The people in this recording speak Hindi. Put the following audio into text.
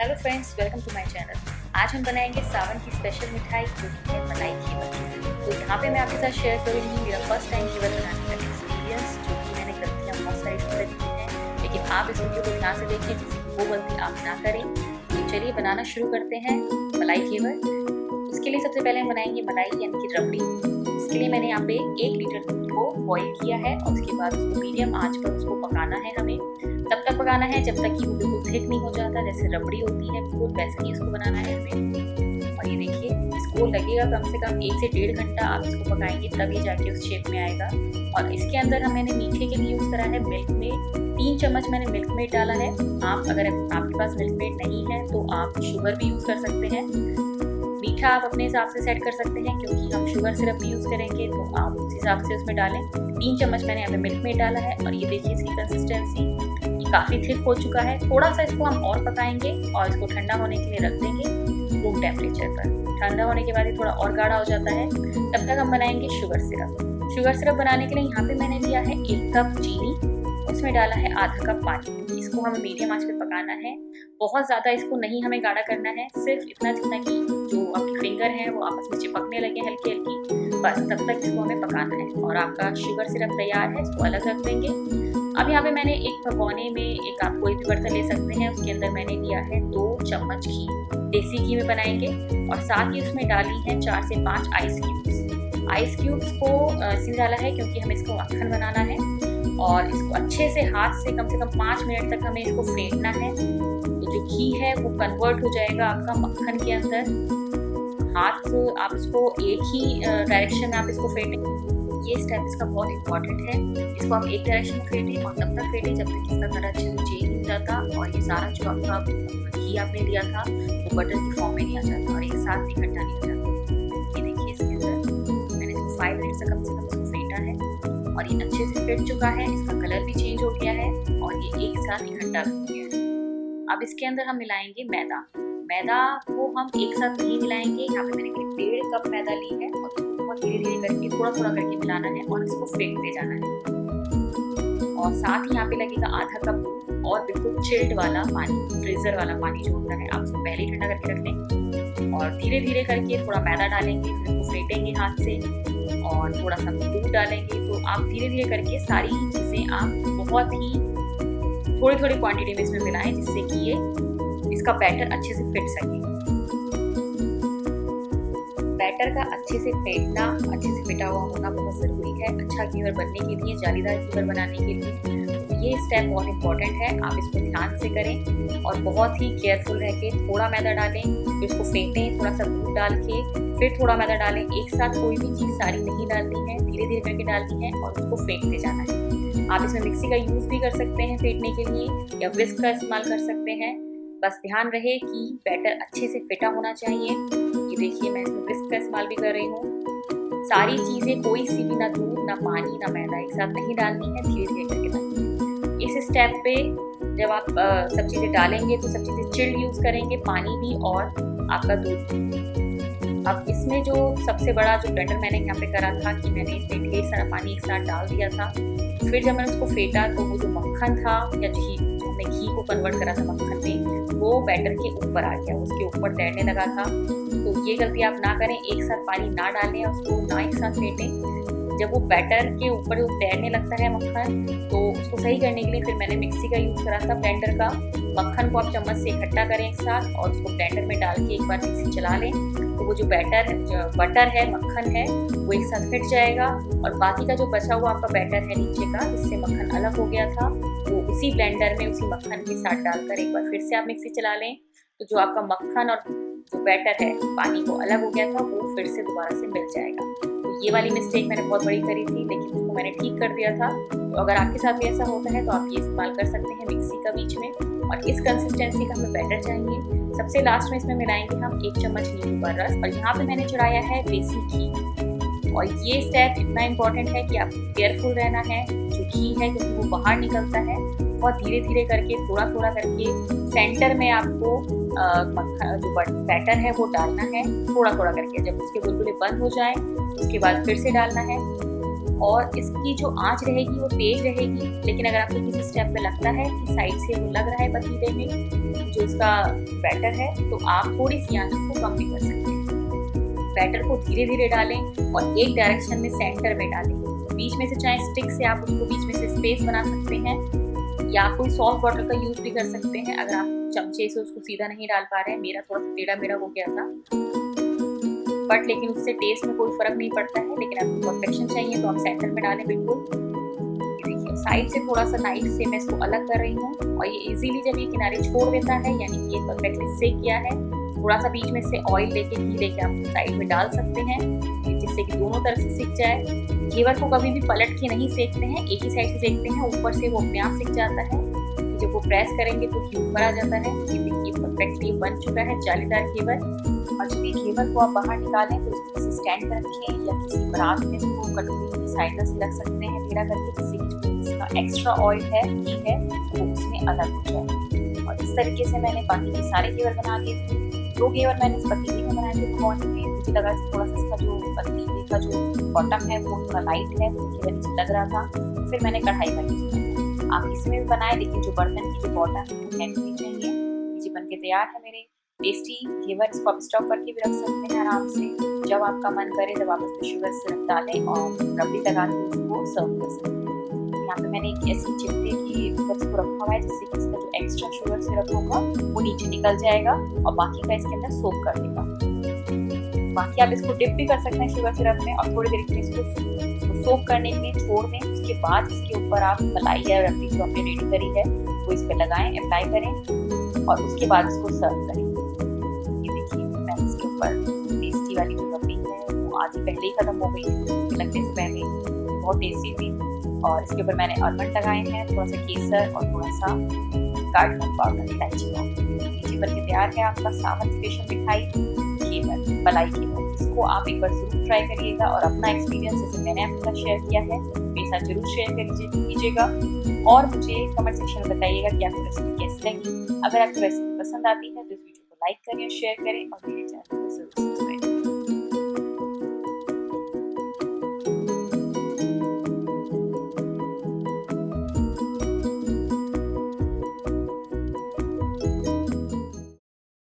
Hello friends, welcome to my channel. आज हम बनाएंगे सावन की स्पेशल मिठाई जो कि है मलाई घेवर। तो यहाँ पे मैं आपके साथ शेयर करूँगी मेरा फर्स्ट टाइम घेवर बनाने का एक्सपीरियंस, जो कि मैंने गलतियाँ बहुत सारी इसमें की हैं, लेकिन आप इस वीडियो को ध्यान से देखें जिससे वो गलती आप ना करें। तो चलिए बनाना शुरू करते हैं मलाई घेवर। इसके लिए सबसे पहले हम बनाएंगे मलाई यानी कि रबड़ी। इसके लिए मैंने यहाँ पे 1 लीटर दूध को बॉईल किया है और उसके बाद उसको मीडियम आंच पर उसको पकाना है। हमें तब तक पकाना है जब तक कि वो बिल्कुल थिक नहीं हो जाता, जैसे रबड़ी होती है बिल्कुल वैसे ही इसको बनाना है हमें। और ये देखिए, इसको लगेगा कम से कम 1 से 1.5 घंटा आप इसको पकाएंगे तभी जाके उस शेप में आएगा। और इसके अंदर मैंने मीठे के लिए यूज़ करा है मिल्क मेड। 3 चम्मच मैंने मिल्क मेड डाला है। आप अगर आपके पास मिल्क मेड नहीं है तो आप शुगर भी यूज़ कर सकते हैं। मीठा आप अपने हिसाब से सेट कर सकते हैं, क्योंकि हम शुगर सिरप भी यूज़ करेंगे तो आप उस हिसाब से उसमें डालें। 3 चम्मच मैंने यहाँ पे मिल्क मेड डाला है। और ये देखिए इसकी कंसिस्टेंसी, ये काफ़ी थिक हो चुका है। थोड़ा सा इसको हम और पकाएंगे और इसको ठंडा होने के लिए रख देंगे रूम टेम्परेचर पर। ठंडा होने के बाद ये थोड़ा और गाढ़ा हो जाता है। तब तक हम बनाएंगे शुगर सिरप। शुगर सिरप बनाने के लिए यहाँ पे मैंने लिया है 1 कप चीनी, उसमें डाला है आधा कप पानी। इसको हमें मीडियम आंच पे पकाना है। बहुत ज़्यादा इसको नहीं हमें गाढ़ा करना है, सिर्फ इतना जितना कि जो आपकी फिंगर है वो आपस में चिपकने लगे हल्की हल्की, बस तब तक इसको हमें पकाना है। और आपका शुगर सिरप तैयार है, इसको अलग रख देंगे। अब यहाँ पे मैंने एक भगोने में, एक आप कोई भी बर्तन ले सकते हैं, उसके अंदर मैंने लिया है 2 चम्मच घी। देसी घी में बनाएंगे। और साथ ही उसमें डाली है 4 से 5 आइस क्यूब्स। आइस क्यूब्स को इसलिए डाला है क्योंकि हमें इसको मक्खन बनाना है और इसको अच्छे से हाथ से कम 5 मिनट तक हमें इसको फेंटना है। तो जो घी है वो कन्वर्ट हो जाएगा आपका मक्खन के अंदर। हाथ आप इसको एक ही डायरेक्शन में आप इसको फेंटें। ये स्टेप इसका बहुत इंपॉर्टेंट है। इसको आप एक डायरेक्शन में फेंटें और तब तक फेंटें जब तक इसका कलर अच्छे से चेंज नहीं हो जाता और ये सारा जो आपका घी आपने लिया था वो बटर की फॉर्म में नहीं आ जाता और एक साथ इकट्ठा नहीं हो जाता। ये देखिए इसके अंदर मैंने इसको 5 मिनट से कम इसको फेंटा है और ये अच्छे से फेंट चुका है। इसका कलर भी चेंज हो गया है और ये एक साथ इकट्ठा हो गया है। अब इसके अंदर हम मिलाएंगे मैदा। मैदा को हम एक साथ नहीं मिलाएंगे। यहाँ पे मैंने करीब 1.5 कप मैदा ली है और इसको बहुत धीरे धीरे करके थोड़ा थोड़ा करके मिलाना है और इसको फेंटते जाना है। और साथ ही यहाँ पे लगेगा आधा कप दूध और बिल्कुल चिल्ड वाला पानी, फ्रीजर वाला पानी जो होता है, आप उसको पहले ही ठंडा करके रख लें। और धीरे धीरे करके थोड़ा मैदा डालेंगे, फिर इसको फेंटेंगे हाथ से और थोड़ा सा दूध डालेंगे। तो आप धीरे धीरे करके सारी चीज़ें आप बहुत ही थोड़ी थोड़ी क्वांटिटी में इसमें मिलाएं, जिससे कि ये इसका बैटर अच्छे से फिट सके। बैटर का अच्छे से फेंटना, अच्छे से फिटा हुआ होना बहुत ज़रूरी है अच्छा घेवर बनने के लिए, जालीदार घेवर बनाने के लिए। तो ये स्टेप बहुत इंपॉर्टेंट है, आप इसको ध्यान से करें और बहुत ही केयरफुल रह के थोड़ा मैदा डालें, फिर इसको फेंटें, थोड़ा सा दूध डाल के फिर थोड़ा मैदा डालें। एक साथ कोई भी चीज़ सारी नहीं डालनी है, धीरे धीरे करके डालनी है और उसको फेंटते जाना है। आप इसमें मिक्सी का यूज़ भी कर सकते हैं फेंटने के लिए या विस्क का इस्तेमाल कर सकते हैं। बस ध्यान रहे कि बैटर अच्छे से फिटा होना चाहिए। ये देखिए मैं इसमें विस्क का इस्तेमाल भी कर रही हूँ। सारी चीज़ें कोई सी भी, ना दूध ना पानी ना मैदा, एक साथ नहीं डालनी है, धीरे धीरे करके डालनी है। इस स्टेप पे जब आप सब चीज़ें डालेंगे तो सब चीज़ें चिल्ड यूज़ करेंगे, पानी भी और आपका दूध भी। अब इसमें जो सबसे बड़ा जो ब्लेंडर मैंने यहाँ पे करा था कि मैंने इसमें ढेर सारा पानी एक साथ डाल दिया था। फिर जब मैंने उसको फेंटा तो वो जो मक्खन था या घी, हमने घी को कन्वर्ट करा था मक्खन में, वो बैटर के ऊपर आ गया, उसके ऊपर तैरने लगा था। तो ये गलती आप ना करें, एक साथ पानी ना डालें और उसको ना एक साथ फेंटें। जब वो बैटर के ऊपर जो तैरने लगता है मक्खन, तो उसको सही करने के लिए फिर मैंने मिक्सी का यूज़ करा था, ब्लेंडर का। मक्खन को आप चम्मच से इकट्ठा करें एक साथ और उसको ब्लेंडर में डाल के एक बार मिक्सी चला लें, तो वो जो बटर है, मक्खन है, वो एक साथ फिट जाएगा। और बाकी का जो बचा हुआ आपका बैटर है नीचे का, जिससे मक्खन अलग हो गया था, वो उसी ब्लेंडर में उसी मक्खन के साथ डालकर एक बार फिर से आप मिक्सी चला लें। तो जो आपका मक्खन और जो बैटर है पानी को अलग हो गया था, वो फिर से दोबारा से मिल जाएगा। तो ये वाली मिस्टेक मैंने बहुत बड़ी करी थी, लेकिन उसको मैंने ठीक कर दिया था। तो अगर आपके साथ भी ऐसा होता है तो आप ये इस्तेमाल कर सकते हैं मिक्सी का बीच में। और इस कंसिस्टेंसी का हमें बैटर चाहिए। सबसे लास्ट में इसमें मिलाएंगे हम 1 चम्मच नींबू का रस और यहाँ पे मैंने चढ़ाया है देसी घी। और ये स्टेप इतना इम्पोर्टेंट है कि आपको केयरफुल रहना है। जो घी है क्योंकि वो बाहर निकलता है, बहुत धीरे धीरे करके थोड़ा थोड़ा करके सेंटर में आपको जो बैटर है वो डालना है, थोड़ा थोड़ा करके। जब उसके बुलबुले बंद हो जाए उसके बाद फिर से डालना है और इसकी जो आंच रहेगी वो तेज रहेगी, लेकिन अगर आपको किसी स्टेप पे लगता है कि साइड से वो लग रहा है पतीले में जो इसका बैटर है, तो आप थोड़ी सी आंच को कम भी कर सकते हैं। बैटर को धीरे धीरे डालें और एक डायरेक्शन में सेंटर में डालें। बीच में से चाहे स्टिक से आप उसको बीच में से स्पेस बना सकते हैं, या कोई सॉस बॉटल का यूज भी कर सकते हैं अगर आप चमचे से उसको सीधा नहीं डाल पा रहे हैं। मेरा थोड़ा सा टेढ़ा मेढ़ा हो गया था, बट लेकिन उससे टेस्ट में कोई फर्क नहीं पड़ता है। लेकिन आपको परफेक्शन चाहिए तो आप सेंटर में डालें बिल्कुल। देखिए साइड से थोड़ा सा नाइफ से मैं इसको अलग कर रही हूँ, और ये इजीली जब ये किनारे छोड़ देता है, यानी कि ये परफेक्टली सेक किया है। थोड़ा सा बीच में से ऑयल लेके, घी लेके आप साइड में डाल सकते हैं, जिससे कि दोनों तरफ से सिक जाए। घेवर को कभी भी पलट के नहीं सेकते हैं, एक ही साइड से सेकते हैं, ऊपर से वो अपने आप सिक जाता है। जब वो प्रेस करेंगे तो घी ऊपर आ जाता है। ये देखिए परफेक्टली बन चुका है जालीदार घेवर। और जब ये घेवर को आप बाहर निकालें तो इसको किसी स्टैंड पर रखें या किसी परात में इसको कटोरी साइड से रख सकते हैं टेढ़ा करके, जिससे कि इसका एक्स्ट्रा ऑयल है, घी है, वो उसमें अलग हो जाए। और इस तरीके से मैंने बाकी के सारे घेवर बना लिए थे। 2 घेवर मैंने इस पतीले में बनाए थे भगोनी में। मुझे लगा थोड़ा सा इसका जो पतीले का जो बॉटम है वो थोड़ा लाइट है, तो घेवर नीचे लग रहा था। फिर मैंने कढ़ाई का यूज किया। आप इसमें भी बनाए, लेकिन जो बर्तन की जो बॉटम है वो हैवी चाहिए। ये बन के तैयार है मेरे टेस्टी घेवर। इसको आप स्टॉक करके भी रख सकते हैं आराम से। जब आपका मन करे तब आप उसमें शुगर सिरप डालें और रबड़ी लगा के उसको सर्व कर सकते हैं। यहाँ पे मैंने एक ऐसी चिमटे की ऊपर इसको रखा हुआ है, जिससे कि इसका जो एक्स्ट्रा शुगर सिरप होगा वो नीचे निकल जाएगा और बाकी का इसके अंदर सोक कर देगा। बाकी आप इसको डिप भी कर सकते हैं शुगर सिरप में, और थोड़ी देर के लिए इसको सोक करने के लिए छोड़ दें। उसके बाद इसके ऊपर आप मलाई या रबड़ी जो हमने रेडी करी है वो इस पर लगाएं, अप्लाई करें, और उसके बाद इसको सर्व करें। ये देखिए मैंने इसके ऊपर टेस्टी वाली जो रबड़ी है वो आधी पहले ही खत्म हो गई थी, लगने से पहले, बहुत टेस्टी थी। और इसके ऊपर मैंने आलमंड लगाए हैं, थोड़ा सा केसर और थोड़ा सा कार्डमम पाउडर, इलायची पाउडर। नीचे बन के तैयार है आपका सावन स्पेशल मिठाई घेवर, मलाई घेवर। इसको आप एक बार जरूर ट्राई करिएगा और अपना एक्सपीरियंस जैसे मैंने आपके साथ शेयर किया है मेरे साथ जरूर शेयर कीजिएगा, और मुझे कमेंट सेक्शन में बताइएगा कि आपको रेसिपी कैसी लगी। अगर आपको रेसिपी पसंद आती है तो इस वीडियो को लाइक करें, शेयर करें और मेरे चैनल को जरूर